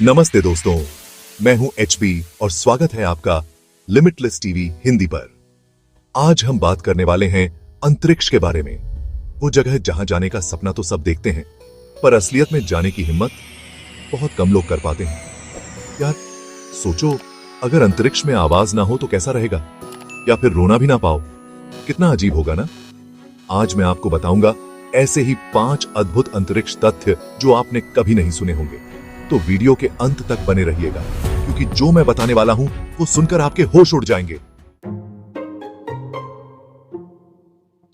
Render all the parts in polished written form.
नमस्ते दोस्तों, मैं हूं एचपी और स्वागत है आपका लिमिटलेस टीवी हिंदी पर। आज हम बात करने वाले हैं अंतरिक्ष के बारे में। वो जगह जहां जाने का सपना तो सब देखते हैं, पर असलियत में जाने की हिम्मत बहुत कम लोग कर पाते हैं। यार सोचो, अगर अंतरिक्ष में आवाज ना हो तो कैसा रहेगा, या फिर रोना भी ना पाओ, कितना अजीब होगा ना। आज मैं आपको बताऊंगा ऐसे ही 5 अद्भुत अंतरिक्ष तथ्य जो आपने कभी नहीं सुने होंगे। तो वीडियो के अंत तक बने रहिएगा, क्योंकि जो मैं बताने वाला हूं वो सुनकर आपके होश उड़ जाएंगे।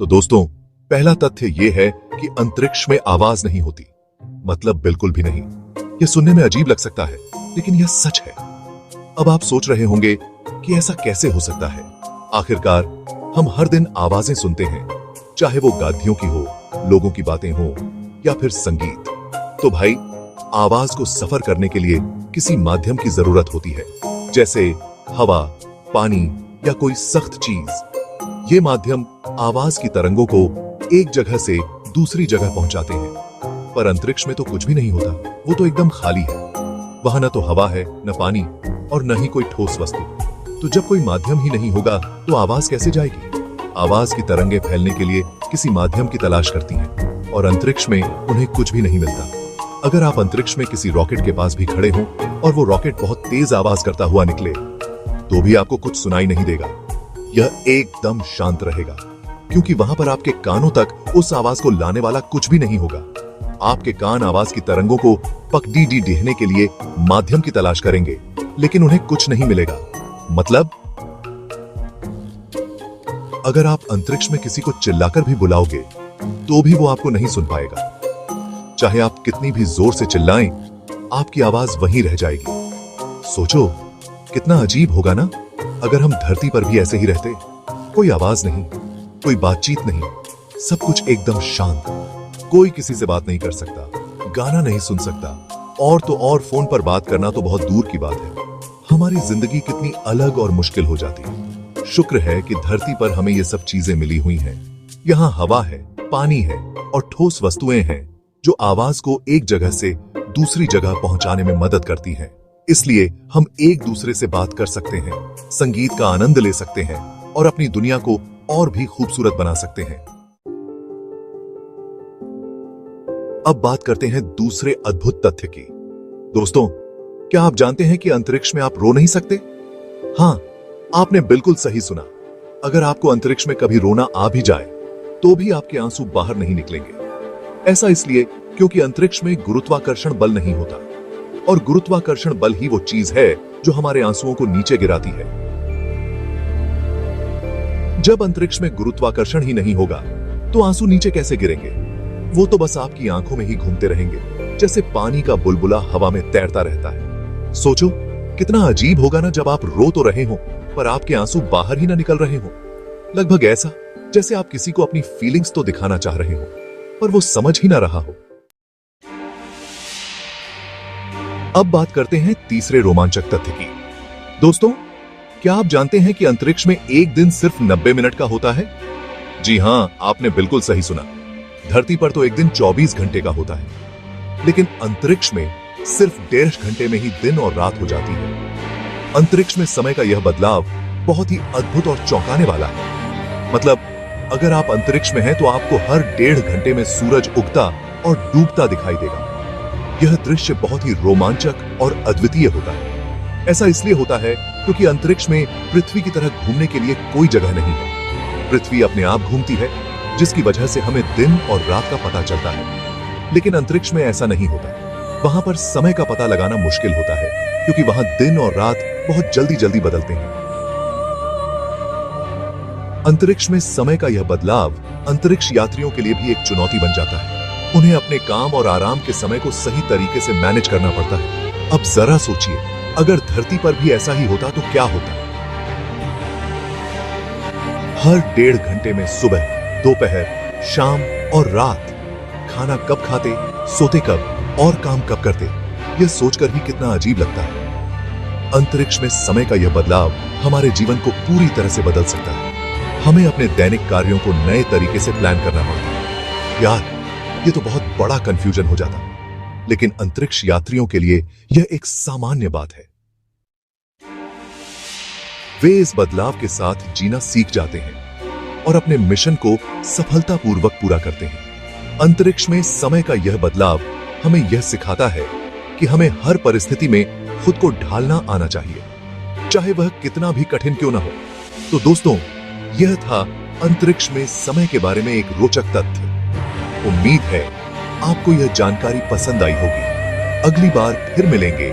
तो दोस्तों, पहला तथ्य यह है कि अंतरिक्ष में आवाज नहीं होती। मतलब बिल्कुल भी नहीं। यह सुनने में अजीब लग सकता है, लेकिन यह सच है। अब आप सोच रहे होंगे कि ऐसा कैसे हो सकता है। आखिरकार हम हर दिन आवाजें सुनते हैं, चाहे वो गादियों की हो, लोगों की बातें हो या फिर संगीत। तो भाई, आवाज को सफर करने के लिए किसी माध्यम की जरूरत होती है, जैसे हवा, पानी या कोई सख्त चीज। ये माध्यम आवाज की तरंगों को एक जगह से दूसरी जगह पहुंचाते हैं। पर अंतरिक्ष में तो कुछ भी नहीं होता, वो तो एकदम खाली है। वहां न तो हवा है, न पानी और न ही कोई ठोस वस्तु। तो जब कोई माध्यम ही नहीं होगा तो आवाज कैसे जाएगी? आवाज की तरंगें फैलने के लिए किसी माध्यम की तलाश करती हैं, और अंतरिक्ष में उन्हें कुछ भी नहीं मिलता। अगर आप अंतरिक्ष में किसी रॉकेट के पास भी खड़े हों और वो रॉकेट बहुत तेज आवाज करता हुआ निकले, तो भी आपको कुछ सुनाई नहीं देगा। यह एकदम शांत रहेगा, क्योंकि वहां पर आपके कानों तक उस आवाज को लाने वाला कुछ भी नहीं होगा। आपके कान आवाज की तरंगों को पकड़ी देने के लिए माध्यम की तलाश करेंगे, लेकिन उन्हें कुछ नहीं मिलेगा। मतलब अगर आप अंतरिक्ष में किसी को चिल्लाकर भी बुलाओगे, तो भी वो आपको नहीं सुन पाएगा। चाहे आप कितनी भी जोर से चिल्लाएं, आपकी आवाज वहीं रह जाएगी। सोचो, कितना अजीब होगा ना अगर हम धरती पर भी ऐसे ही रहते। कोई आवाज नहीं, कोई बातचीत नहीं, सब कुछ एकदम शांत। कोई किसी से बात नहीं कर सकता, गाना नहीं सुन सकता, और तो और फोन पर बात करना तो बहुत दूर की बात है। हमारी जिंदगी कितनी अलग और मुश्किल हो जाती। शुक्र है कि धरती पर हमें ये सब चीजें मिली हुई हैं। यहाँ हवा है, पानी है और ठोस वस्तुएं हैं जो आवाज को एक जगह से दूसरी जगह पहुंचाने में मदद करती हैं। इसलिए हम एक दूसरे से बात कर सकते हैं, संगीत का आनंद ले सकते हैं और अपनी दुनिया को और भी खूबसूरत बना सकते हैं। अब बात करते हैं दूसरे अद्भुत तथ्य की। दोस्तों, क्या आप जानते हैं कि अंतरिक्ष में आप रो नहीं सकते? हाँ, आपने बिल्कुल सही सुना। अगर आपको अंतरिक्ष में कभी रोना आ भी जाए, तो भी आपके आंसू बाहर नहीं निकलेंगे। ऐसा इसलिए क्योंकि अंतरिक्ष में गुरुत्वाकर्षण बल नहीं होता, और गुरुत्वाकर्षण बल ही वो चीज है जो हमारे आंसुओं को नीचे गिराती है। जब अंतरिक्ष में गुरुत्वाकर्षण ही नहीं होगा, तो आंसू नीचे कैसे गिरेंगे? वो तो बस आपकी आंखों में ही घूमते रहेंगे, जैसे पानी का बुलबुला हवा में तैरता रहता है। सोचो, कितना अजीब होगा ना जब आप रो तो रहे हो, पर आपके आंसू बाहर ही ना निकल रहे हो। लगभग ऐसा जैसे आप किसी को अपनी फीलिंग्स तो दिखाना चाह रहे हो, पर वो समझ ही ना रहा हो। अब बात करते हैं तीसरे रोमांचक तथ्य की। दोस्तों, क्या आप जानते हैं कि अंतरिक्ष में एक दिन सिर्फ 90 मिनट का होता है? जी हां, आपने बिल्कुल सही सुना। धरती पर तो एक दिन 24 घंटे का होता है, लेकिन अंतरिक्ष में सिर्फ 1.5 घंटे में ही दिन और रात हो जाती है। अंतरिक्ष में समय का यह बदलाव बहुत ही अद्भुत और चौंकाने वाला है। मतलब अगर आप अंतरिक्ष में हैं तो आपको हर 1.5 घंटे में सूरज उगता और डूबता दिखाई देगा। यह दृश्य बहुत ही रोमांचक और अद्वितीय होता है। ऐसा इसलिए होता है क्योंकि अंतरिक्ष में पृथ्वी की तरह घूमने के लिए कोई जगह नहीं है। पृथ्वी अपने आप घूमती है, जिसकी वजह से हमें दिन और रात का पता चलता है। लेकिन अंतरिक्ष में ऐसा नहीं होता। वहां पर समय का पता लगाना मुश्किल होता है, क्योंकि वहां दिन और रात बहुत जल्दी जल्दी बदलते हैं। अंतरिक्ष में समय का यह बदलाव अंतरिक्ष यात्रियों के लिए भी एक चुनौती बन जाता है। उन्हें अपने काम और आराम के समय को सही तरीके से मैनेज करना पड़ता है। अब जरा सोचिए, अगर धरती पर भी ऐसा ही होता तो क्या होता? हर 1.5 घंटे में सुबह, दोपहर, शाम और रात, खाना कब खाते, सोते कब और काम कब करते, यह सोचकर ही कितना अजीब लगता है। अंतरिक्ष में समय का यह बदलाव हमारे जीवन को पूरी तरह से बदल सकता है। हमें अपने दैनिक कार्यों को नए तरीके से प्लान करना पड़ता है। यार, ये तो बहुत बड़ा कंफ्यूजन हो जाता। लेकिन अंतरिक्ष यात्रियों के लिए यह एक सामान्य बात है। वे इस बदलाव के साथ जीना सीख जाते हैं और अपने मिशन को सफलतापूर्वक पूरा करते हैं। अंतरिक्ष में समय का यह बदलाव हमें यह सिखाता है कि हमें हर परिस्थिति में खुद को ढालना आना चाहिए, चाहे वह कितना भी कठिन क्यों ना हो। तो दोस्तों, यह था अंतरिक्ष में समय के बारे में एक रोचक तथ्य। उम्मीद है आपको यह जानकारी पसंद आई होगी। अगली बार फिर मिलेंगे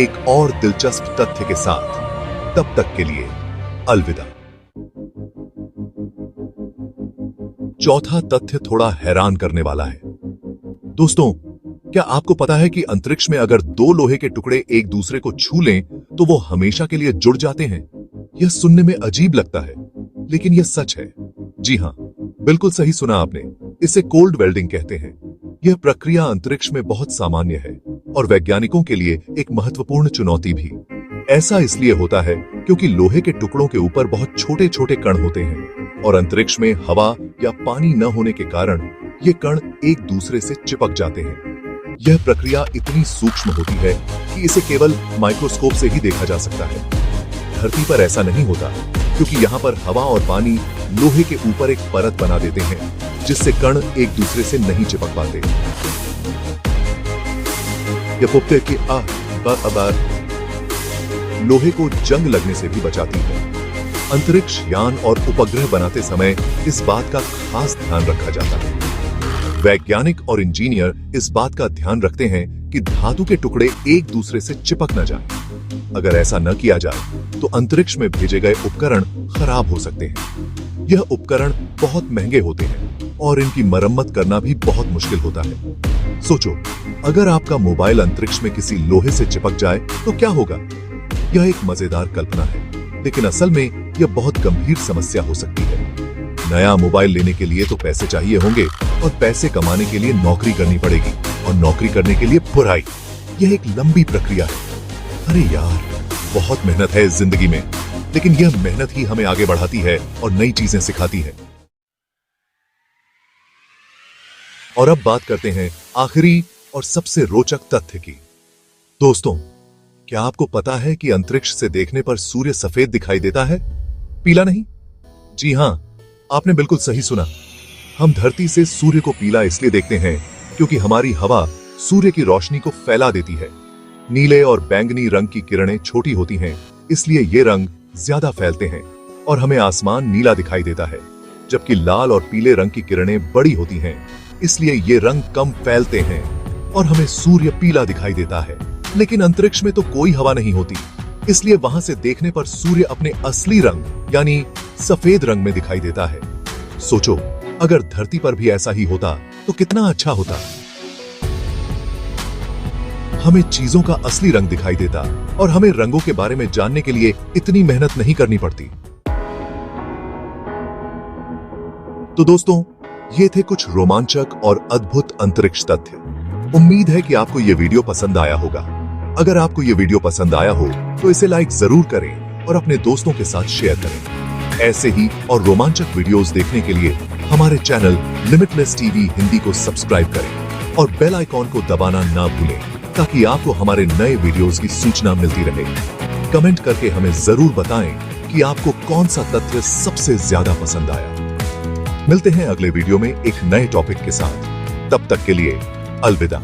एक और दिलचस्प तथ्य के साथ। तब तक के लिए अलविदा। चौथा तथ्य थोड़ा हैरान करने वाला है। दोस्तों, क्या आपको पता है कि अंतरिक्ष में अगर दो लोहे के टुकड़े एक दूसरे को छू लें तो वो हमेशा के लिए जुड़ जाते हैं? यह सुनने में अजीब लगता है, लेकिन यह सच है। जी हां, बिल्कुल सही सुना आपने। इसे कोल्ड वेल्डिंग कहते हैं। यह प्रक्रिया अंतरिक्ष में बहुत सामान्य है और वैज्ञानिकों के लिए एक महत्वपूर्ण चुनौती भी। ऐसा इसलिए होता है क्योंकि लोहे के टुकड़ों के ऊपर बहुत छोटे छोटे कण होते हैं और अंतरिक्ष में हवा या पानी न होने के कारण ये कण एक दूसरे से चिपक जाते हैं। यह प्रक्रिया इतनी सूक्ष्म होती है कि इसे केवल माइक्रोस्कोप से ही देखा जा सकता है। धरती पर ऐसा नहीं होता, क्योंकि यहाँ पर हवा और पानी लोहे के ऊपर एक परत बना देते हैं जिससे कण एक दूसरे से नहीं चिपक पाते। यह पुप्ते की आबार लोहे को जंग लगने से भी बचाती है। अंतरिक्ष यान और उपग्रह बनाते समय इस बात का खास ध्यान रखा जाता है। वैज्ञानिक और इंजीनियर इस बात का ध्यान रखते हैं कि धातु के टुकड़े एक दूसरे से चिपक न जाएं। अगर ऐसा न किया जाए तो अंतरिक्ष में भेजे गए उपकरण खराब हो सकते हैं। यह उपकरण बहुत महंगे होते हैं और इनकी मरम्मत करना भी बहुत मुश्किल होता है। सोचो, अगर आपका मोबाइल अंतरिक्ष में किसी लोहे से चिपक जाए तो क्या होगा? यह एक मजेदार कल्पना है, लेकिन असल में यह बहुत गंभीर समस्या हो सकती है। नया मोबाइल लेने के लिए तो पैसे चाहिए होंगे और पैसे कमाने के लिए नौकरी करनी पड़ेगी और नौकरी करने के लिए पढ़ाई। यह एक लंबी प्रक्रिया है। अरे यार, बहुत मेहनत है इस जिंदगी में, लेकिन यह मेहनत ही हमें आगे बढ़ाती है और नई चीजें सिखाती है। और अब बात करते हैं आखिरी और सबसे रोचक तथ्य की। दोस्तों, क्या आपको पता है कि अंतरिक्ष से देखने पर सूर्य सफेद दिखाई देता है, पीला नहीं? जी हां, आपने बिल्कुल सही सुना। हम धरती से सूर्य को पीला इसलिए देखते हैं क्योंकि हमारी हवा सूर्य की रोशनी को फैला देती है। नीले और बैंगनी रंग की किरणें छोटी होती हैं, इसलिए ये रंग ज्यादा फैलते हैं और हमें आसमान नीला दिखाई देता है, जबकि लाल और पीले रंग की किरणें बड़ी होती हैं, इसलिए ये रंग कम फैलते हैं और हमें सूर्य पीला दिखाई देता है। लेकिन अंतरिक्ष में तो कोई हवा नहीं होती, इसलिए वहां से देखने पर सूर्य अपने असली रंग यानी सफेद रंग में दिखाई देता है। सोचो, अगर धरती पर भी ऐसा ही होता तो कितना अच्छा होता। हमें चीजों का असली रंग दिखाई देता और हमें रंगों के बारे में जानने के लिए इतनी मेहनत नहीं करनी पड़ती। तो दोस्तों, ये थे कुछ रोमांचक और अद्भुत अंतरिक्ष तथ्य। उम्मीद है कि आपको ये वीडियो पसंद आया होगा। अगर आपको ये वीडियो पसंद आया हो तो इसे लाइक जरूर करें और अपने दोस्तों के साथ शेयर करें। ऐसे ही और रोमांचक वीडियोस देखने के लिए हमारे चैनल लिमिटलेस टीवी हिंदी को सब्सक्राइब करें और बेल आइकॉन को दबाना ना भूलें, ताकि आपको हमारे नए वीडियोस की सूचना मिलती रहे। कमेंट करके हमें जरूर बताएं कि आपको कौन सा तथ्य सबसे ज्यादा पसंद आया। मिलते हैं अगले वीडियो में एक नए टॉपिक के साथ। तब तक के लिए अलविदा।